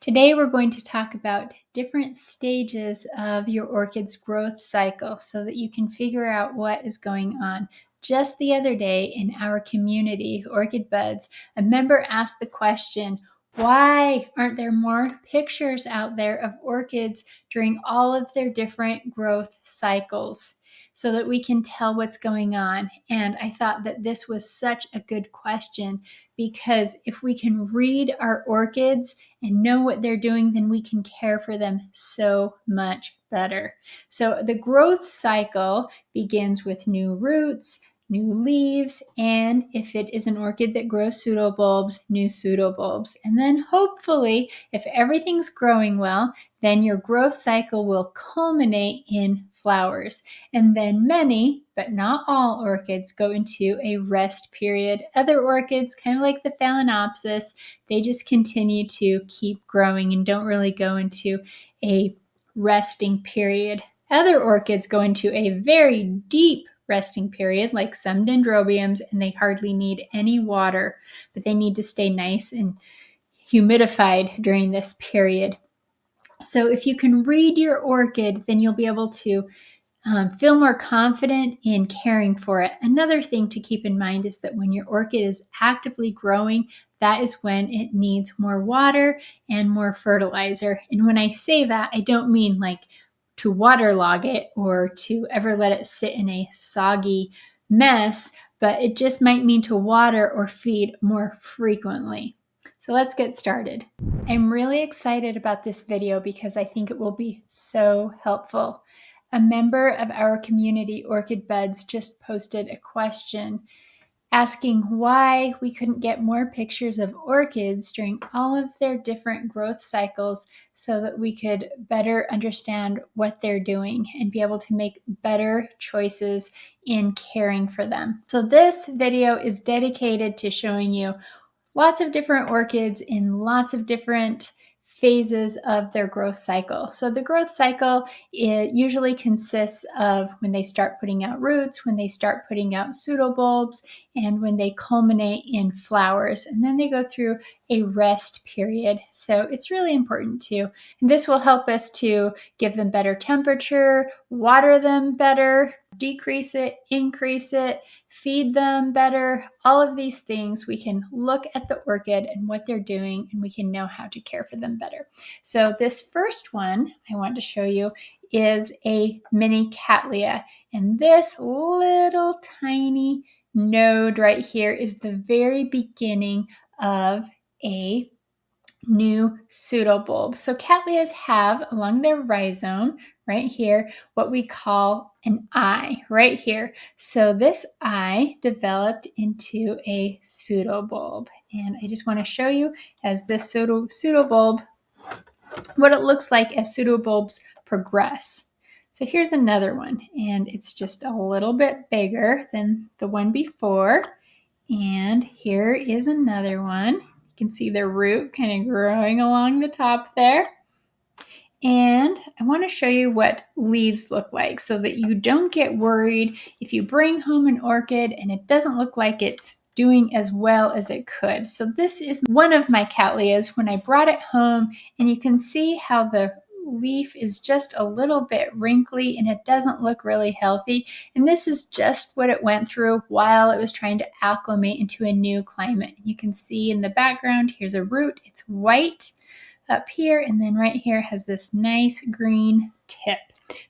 Today we're going to talk about different stages of your orchid's growth cycle so that you can figure out what is going on. Just the other day in our community, Orchid Buds, a member asked the question, why aren't there more pictures out there of orchids during all of their different growth cycles so that we can tell what's going on? And I thought that this was such a good question because if we can read our orchids and know what they're doing, then we can care for them so much better. So the growth cycle begins with new roots, new leaves, and if it is an orchid that grows pseudobulbs, new pseudobulbs. And then hopefully, if everything's growing well, then your growth cycle will culminate in flowers. And then many, but not all orchids go into a rest period. Other orchids, kind of like the Phalaenopsis, they just continue to keep growing and don't really go into a resting period. Other orchids go into a very deep resting period, like some dendrobiums, and they hardly need any water, but they need to stay nice and humidified during this period. So if you can read your orchid, then you'll be able to feel more confident in caring for it. Another thing to keep in mind is that when your orchid is actively growing, that is when it needs more water and more fertilizer. And when I say that, I don't mean like to waterlog it or to ever let it sit in a soggy mess, but it just might mean to water or feed more frequently. So let's get started. I'm really excited about this video because I think it will be so helpful. A member of our community, Orchid Buds, just posted a question asking why we couldn't get more pictures of orchids during all of their different growth cycles so that we could better understand what they're doing and be able to make better choices in caring for them. So this video is dedicated to showing you lots of different orchids in lots of different phases of their growth cycle. So the growth cycle, it usually consists of when they start putting out roots, when they start putting out pseudobulbs, and when they culminate in flowers. And then they go through a rest period. So it's really important too. And this will help us to give them better temperature, water them better, decrease it, increase it, feed them better. All of these things, we can look at the orchid and what they're doing, and we can know how to care for them better. So this first one I want to show you is a mini Cattleya. And this little tiny node right here is the very beginning of a new pseudobulb. So Cattleyas have along their rhizome right here what we call an eye right here. So this eye developed into a pseudobulb. And I just want to show you as this pseudobulb what it looks like as pseudobulbs progress. So here's another one, and it's just a little bit bigger than the one before. And here is another one. You can see the root kind of growing along the top there. And I want to show you what leaves look like so that you don't get worried if you bring home an orchid and it doesn't look like it's doing as well as it could. So this is one of my Cattleyas when I brought it home, and you can see how the leaf is just a little bit wrinkly and it doesn't look really healthy. And this is just what it went through while it was trying to acclimate into a new climate. You can see in the background, here's a root. It's white up here, and then right here has this nice green tip.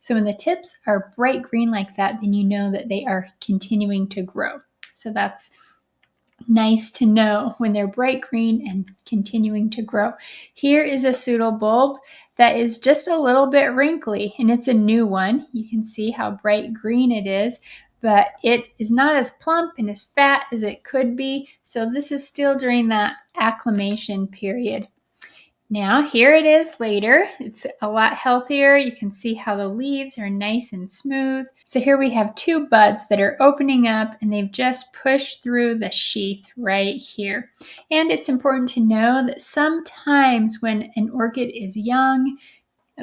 So when the tips are bright green like that, then you know that they are continuing to grow. So that's nice to know when they're bright green and continuing to grow. Here is a pseudobulb that is just a little bit wrinkly, and it's a new one. You can see how bright green it is, but it is not as plump and as fat as it could be. So this is still during that acclimation period. Now here it is later. It's a lot healthier. You can see how the leaves are nice and smooth. So here we have two buds that are opening up, and they've just pushed through the sheath right here. And it's important to know that sometimes when an orchid is young,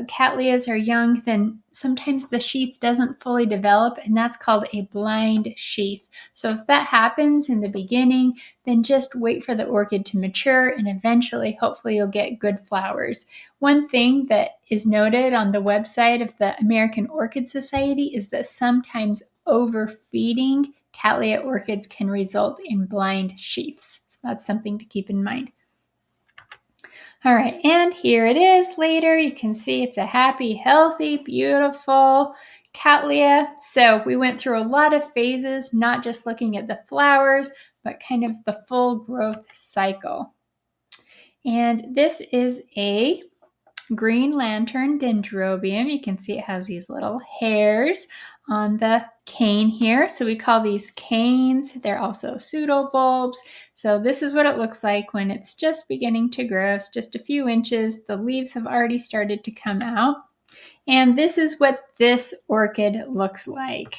Cattleyas are young, then sometimes the sheath doesn't fully develop, and that's called a blind sheath. So if that happens in the beginning, then just wait for the orchid to mature, and eventually, hopefully, you'll get good flowers. One thing that is noted on the website of the American Orchid Society is that sometimes overfeeding Cattleya orchids can result in blind sheaths. So that's something to keep in mind. All right, and here it is later. You can see it's a happy, healthy, beautiful Cattleya. So we went through a lot of phases, not just looking at the flowers, but kind of the full growth cycle. And this is a green lantern dendrobium. You can see it has these little hairs on the cane here. So we call these canes. They're also pseudobulbs. So this is what it looks like when it's just beginning to grow. It's just a few inches. The leaves have already started to come out. And this is what this orchid looks like.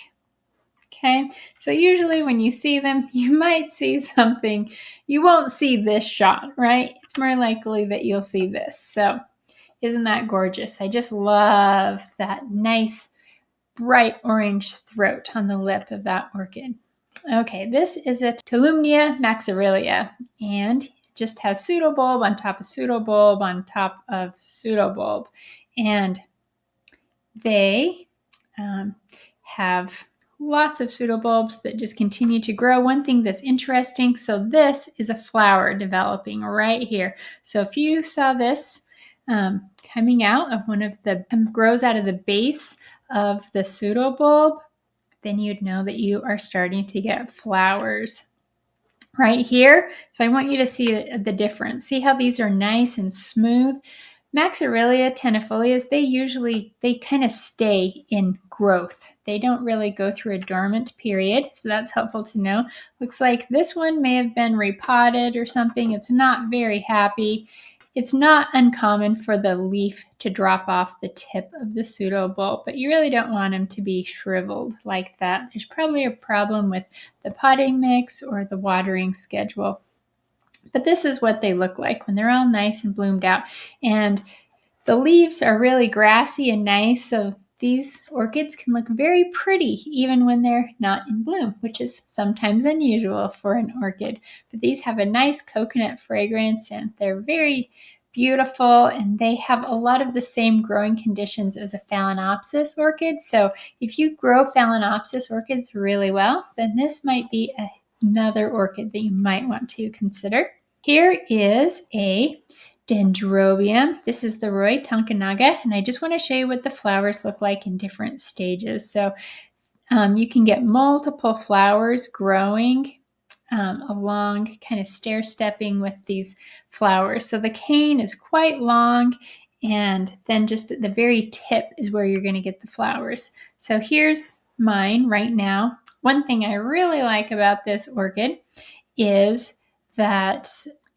Okay, so usually when you see them, you might see something. You won't see this shot, right? It's more likely that you'll see this. So isn't that gorgeous? I just love that nice bright orange throat on the lip of that orchid. Okay, this is a Tolumnia Maxillaria, and it just has pseudobulb on top of pseudobulb on top of pseudobulb. And they have lots of pseudobulbs that just continue to grow. One thing that's interesting, so this is a flower developing right here. So if you saw this coming out of one of the, grows out of the base of the pseudobulb, then you'd know that you are starting to get flowers right here. So I want you to see the difference. See how these are nice and smooth? Maxillaria tenifolias, they kind of stay in growth. They don't really go through a dormant period, so that's helpful to know. Looks like this one may have been repotted or something. It's not very happy. It's not uncommon for the leaf to drop off the tip of the pseudobulb, but you really don't want them to be shriveled like that. There's probably a problem with the potting mix or the watering schedule. But this is what they look like when they're all nice and bloomed out. And the leaves are really grassy and nice, so these orchids can look very pretty even when they're not in bloom, which is sometimes unusual for an orchid. But these have a nice coconut fragrance, and they're very beautiful, and they have a lot of the same growing conditions as a Phalaenopsis orchid. So if you grow Phalaenopsis orchids really well, then this might be another orchid that you might want to consider. Here is a Dendrobium. This is the Roy Tokunaga, and I just want to show you what the flowers look like in different stages. So you can get multiple flowers growing along, kind of stair-stepping with these flowers. So the cane is quite long, and then just at the very tip is where you're going to get the flowers. So here's mine right now. One thing I really like about this orchid is that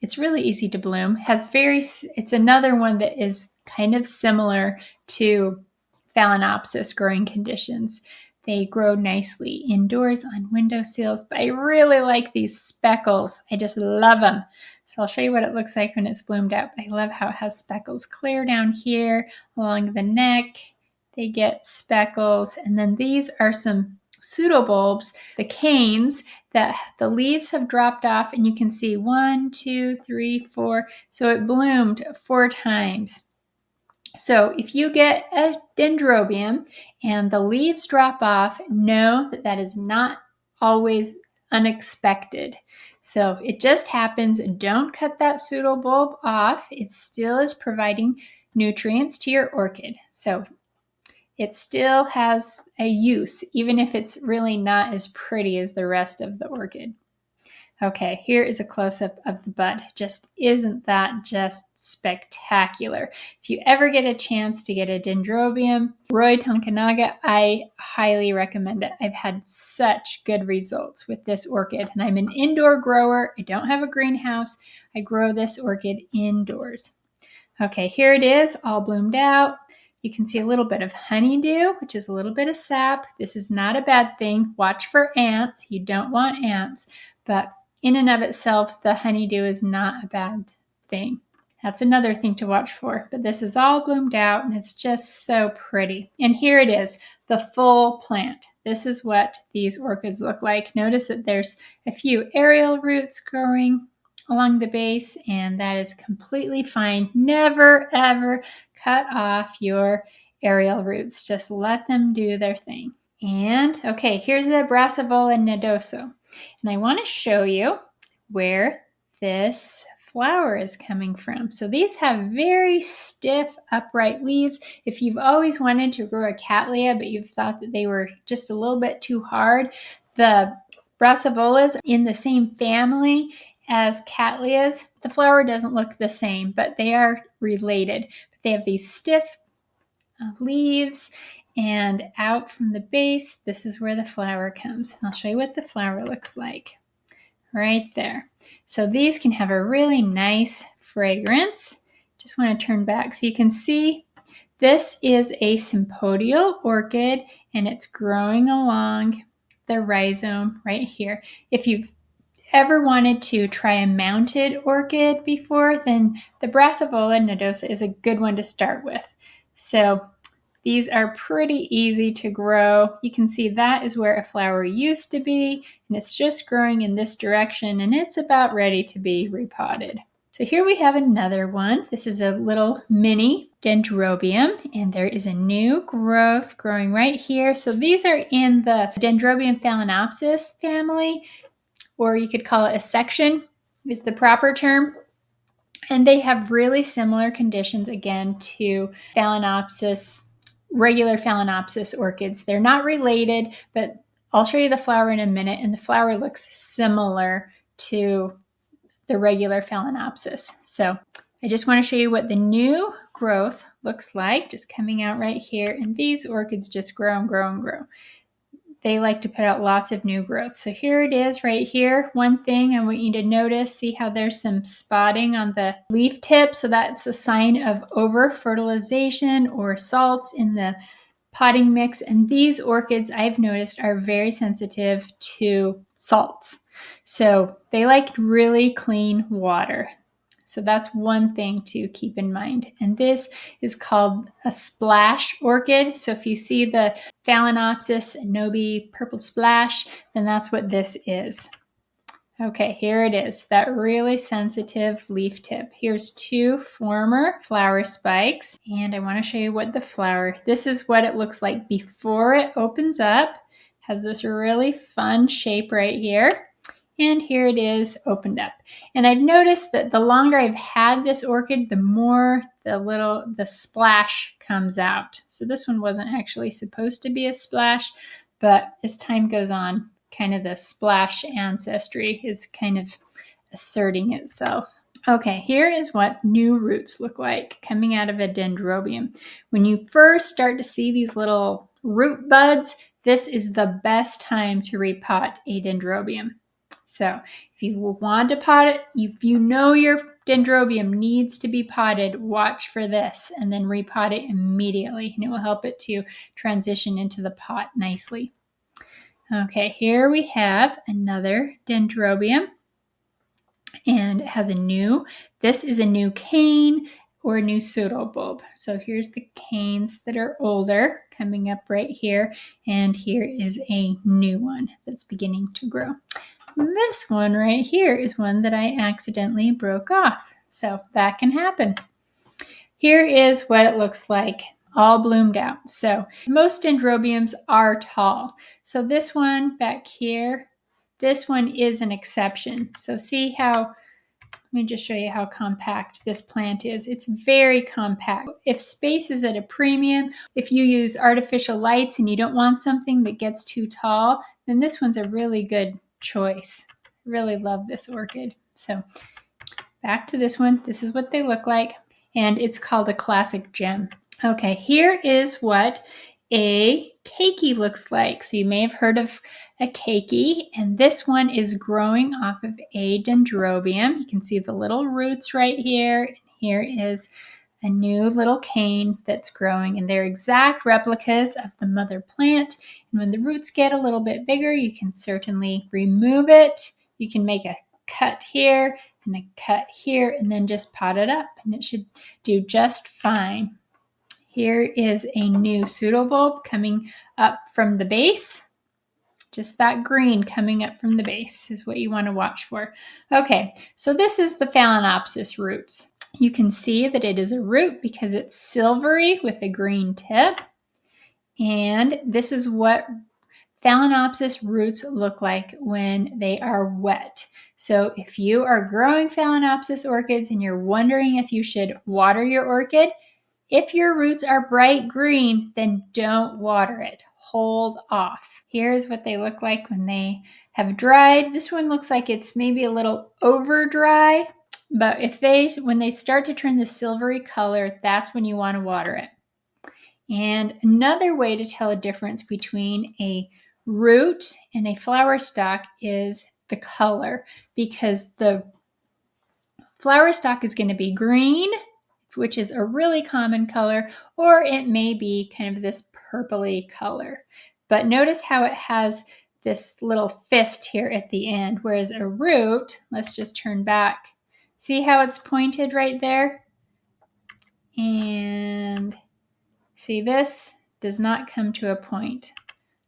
it's really easy to bloom. It's another one that is kind of similar to Phalaenopsis growing conditions. They grow nicely indoors on windowsills, but I really like these speckles. I just love them. So I'll show you what it looks like when it's bloomed out. I love how it has speckles clear down here along the neck. They get speckles, and then these are some pseudobulbs, the canes, that the leaves have dropped off, and you can see 1, 2, 3, 4. So it bloomed 4 times. So if you get a dendrobium and the leaves drop off, know that that is not always unexpected. So it just happens. Don't cut that pseudobulb off. It still is providing nutrients to your orchid. So it still has a use, even if it's really not as pretty as the rest of the orchid. Okay, here is a close-up of the bud. Isn't that just spectacular? If you ever get a chance to get a Dendrobium Roy Tokunaga, I highly recommend it. I've had such good results with this orchid, and I'm an indoor grower. I don't have a greenhouse. I grow this orchid indoors. Okay, here it is, all bloomed out. You can see a little bit of honeydew, which is a little bit of sap. This is not a bad thing. Watch for ants. You don't want ants, but in and of itself, the honeydew is not a bad thing. That's another thing to watch for. But this is all bloomed out and it's just so pretty. And here it is, the full plant. This is what these orchids look like. Notice that there's a few aerial roots growing along the base, and that is completely fine. Never ever cut off your aerial roots. Just let them do their thing. And okay, here's the Brassavola nodosa. And I want to show you where this flower is coming from. So these have very stiff, upright leaves. If you've always wanted to grow a Cattleya, but you've thought that they were just a little bit too hard, the Brassavolas are in the same family as Cattleyas. The flower doesn't look the same, but they are related. They have these stiff leaves, and out from the base, this is where the flower comes. And I'll show you what the flower looks like right there. So these can have a really nice fragrance. Just want to turn back so you can see this is a sympodial orchid, and it's growing along the rhizome right here. If you've ever wanted to try a mounted orchid before, then the Brassavola nodosa is a good one to start with. So these are pretty easy to grow. You can see that is where a flower used to be, and it's just growing in this direction, and it's about ready to be repotted. So here we have another one. This is a little mini dendrobium, and there is a new growth growing right here. So these are in the Dendrobium Phalaenopsis family, or you could call it a section is the proper term. And they have really similar conditions again to Phalaenopsis, regular Phalaenopsis orchids. They're not related, but I'll show you the flower in a minute, and the flower looks similar to the regular Phalaenopsis. So I just want to show you what the new growth looks like, just coming out right here. And these orchids just grow and grow and grow. They like to put out lots of new growth. So here it is right here. One thing I want you to notice, see how there's some spotting on the leaf tip. So that's a sign of over-fertilization or salts in the potting mix. And these orchids, I've noticed, are very sensitive to salts. So they like really clean water. So that's one thing to keep in mind. And this is called a splash orchid. So if you see the Phalaenopsis Nobi purple splash, then that's what this is. Okay, here it is, that really sensitive leaf tip. Here's two former flower spikes, and I want to show you what the flower, this is what it looks like before it opens up. It has this really fun shape right here. And here it is opened up. And I've noticed that the longer I've had this orchid, the more the splash comes out. So this one wasn't actually supposed to be a splash, but as time goes on, kind of the splash ancestry is kind of asserting itself. Okay, here is what new roots look like coming out of a dendrobium. When you first start to see these little root buds, this is the best time to repot a dendrobium. So if you want to pot it, if you know your dendrobium needs to be potted, watch for this and then repot it immediately, and it will help it to transition into the pot nicely. Okay, here we have another dendrobium, and it has this is a new cane or a new pseudobulb. So here's the canes that are older coming up right here, and here is a new one that's beginning to grow. This one right here is one that I accidentally broke off. So that can happen. Here is what it looks like all bloomed out. So most dendrobiums are tall. So this one back here, this one is an exception. So see how, let me just show you how compact this plant is. It's very compact. If space is at a premium, if you use artificial lights and you don't want something that gets too tall, then this one's a really good choice. Really love this orchid. So back to this one. This is what they look like, and it's called a classic gem. Okay, here is what a keiki looks like. So you may have heard of a keiki, and this one is growing off of a dendrobium. You can see the little roots right here. And here is a new little cane that's growing, and they're exact replicas of the mother plant. And when the roots get a little bit bigger, you can certainly remove it. You can make a cut here I'm going to cut here and then just pot it up, and it should do just fine. Here is a new pseudobulb coming up from the base. Just that green coming up from the base is what you want to watch for. Okay, so this is the Phalaenopsis roots. You can see that it is a root because it's silvery with a green tip. And this is what Phalaenopsis roots look like when they are wet. So if you are growing Phalaenopsis orchids and you're wondering if you should water your orchid, if your roots are bright green, then don't water it. Hold off. Here's what they look like when they have dried. This one looks like it's maybe a little over dry, but when they start to turn the silvery color, that's when you want to water it. And another way to tell a difference between a root and a flower stalk is the color, because the flower stalk is going to be green, which is a really common color, or it may be kind of this purpley color. But notice how it has this little fist here at the end, whereas a root, let's just turn back. See how it's pointed right there? And see, this does not come to a point.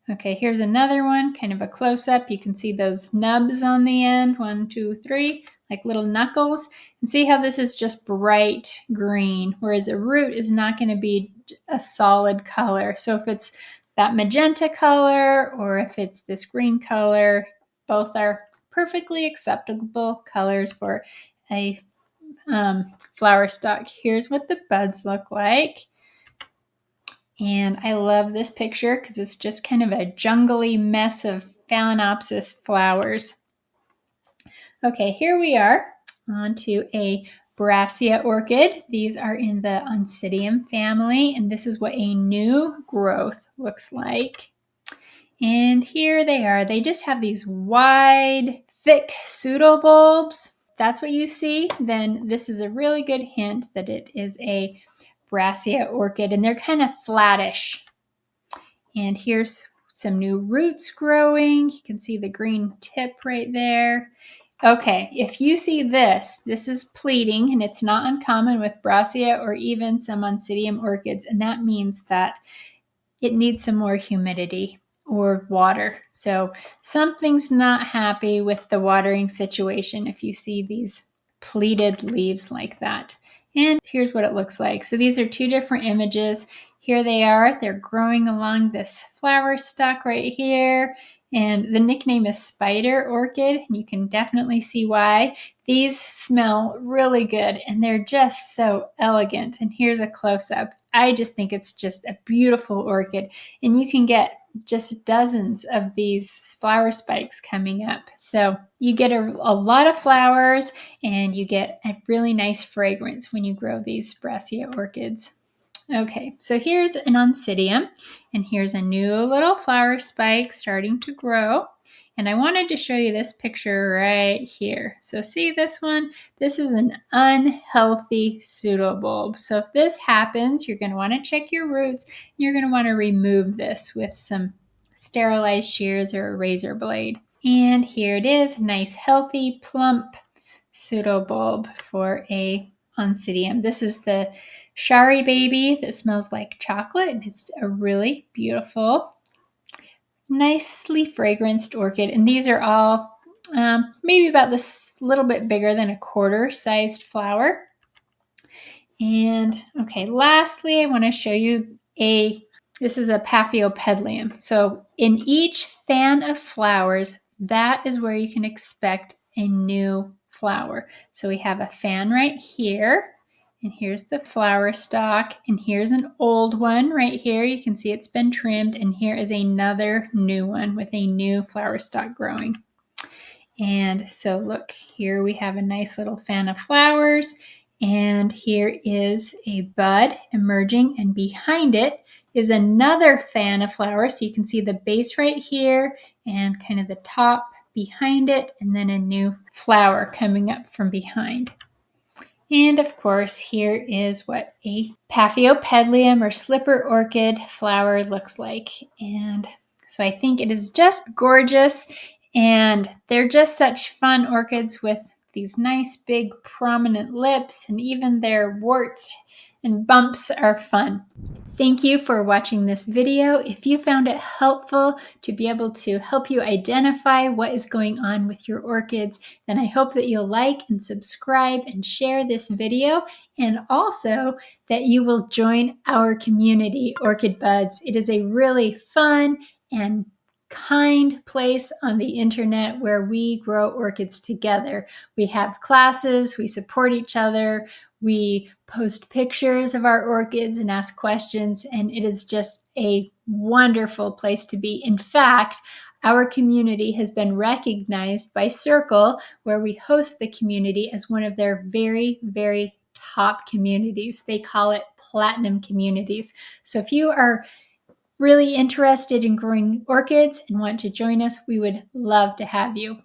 Okay, here's another one, kind of a close-up. You can see those nubs on the end, 1, 2, 3, like little knuckles. And see how this is just bright green, whereas a root is not going to be a solid color. So if it's that magenta color or if it's this green color, both are perfectly acceptable colors for a flower stalk. Here's what the buds look like. And I love this picture because it's just kind of a jungly mess of Phalaenopsis flowers. Okay, here we are onto a Brassia orchid. These are in the Oncidium family, and this is what a new growth looks like. And here they are. They just have these wide, thick pseudobulbs. That's what you see. Then this is a really good hint that it is a Brassia orchid, and they're kind of flattish. And here's some new roots growing. You can see the green tip right there. Okay, if you see this is pleating, and it's not uncommon with Brassia or even some Oncidium orchids, and that means that it needs some more humidity or water. So something's not happy with the watering situation if you see these pleated leaves like that. And here's what it looks like. So these are two different images. Here they are. They're growing along this flower stalk right here. And the nickname is spider orchid, and you can definitely see why. These smell really good, and they're just so elegant. And here's a close-up. I just think it's just a beautiful orchid, and you can get just dozens of these flower spikes coming up. So you get a lot of flowers, and you get a really nice fragrance when you grow these Brassia orchids. Okay, so here's an Oncidium, and here's a new little flower spike starting to grow. And I wanted to show you this picture right here. So see this one? This is an unhealthy pseudobulb. So if this happens, you're going to want to check your roots. And you're going to want to remove this with some sterilized shears or a razor blade. And here it is, nice, healthy, plump pseudobulb for a Oncidium. This is the Sharry baby that smells like chocolate, and it's a really beautiful, nicely fragranced orchid. And these are all maybe about this little bit bigger than a quarter-sized flower. And okay, lastly, I want to show you this is a Paphiopedilum. So in each fan of flowers, that is where you can expect a new flower. So we have a fan right here, and here's the flower stalk, and here's an old one right here. You can see it's been trimmed, and here is another new one with a new flower stalk growing. And so look, here we have a nice little fan of flowers, and here is a bud emerging, and behind it is another fan of flowers. So you can see the base right here and kind of the top behind it, and then a new flower coming up from behind. And of course, here is what a Paphiopedilum or slipper orchid flower looks like. And so I think it is just gorgeous, and they're just such fun orchids with these nice big prominent lips, and even their warts and bumps are fun. Thank you for watching this video. If you found it helpful to be able to help you identify what is going on with your orchids, then I hope that you'll like and subscribe and share this video, and also that you will join our community, Orchid Buds. It is a really fun and kind place on the internet where we grow orchids together. We have classes, we support each other, we post pictures of our orchids and ask questions, and it is just a wonderful place to be. In fact, our community has been recognized by Circle, where we host the community, as one of their very, very top communities. They call it platinum communities. So if you are really interested in growing orchids and want to join us, we would love to have you.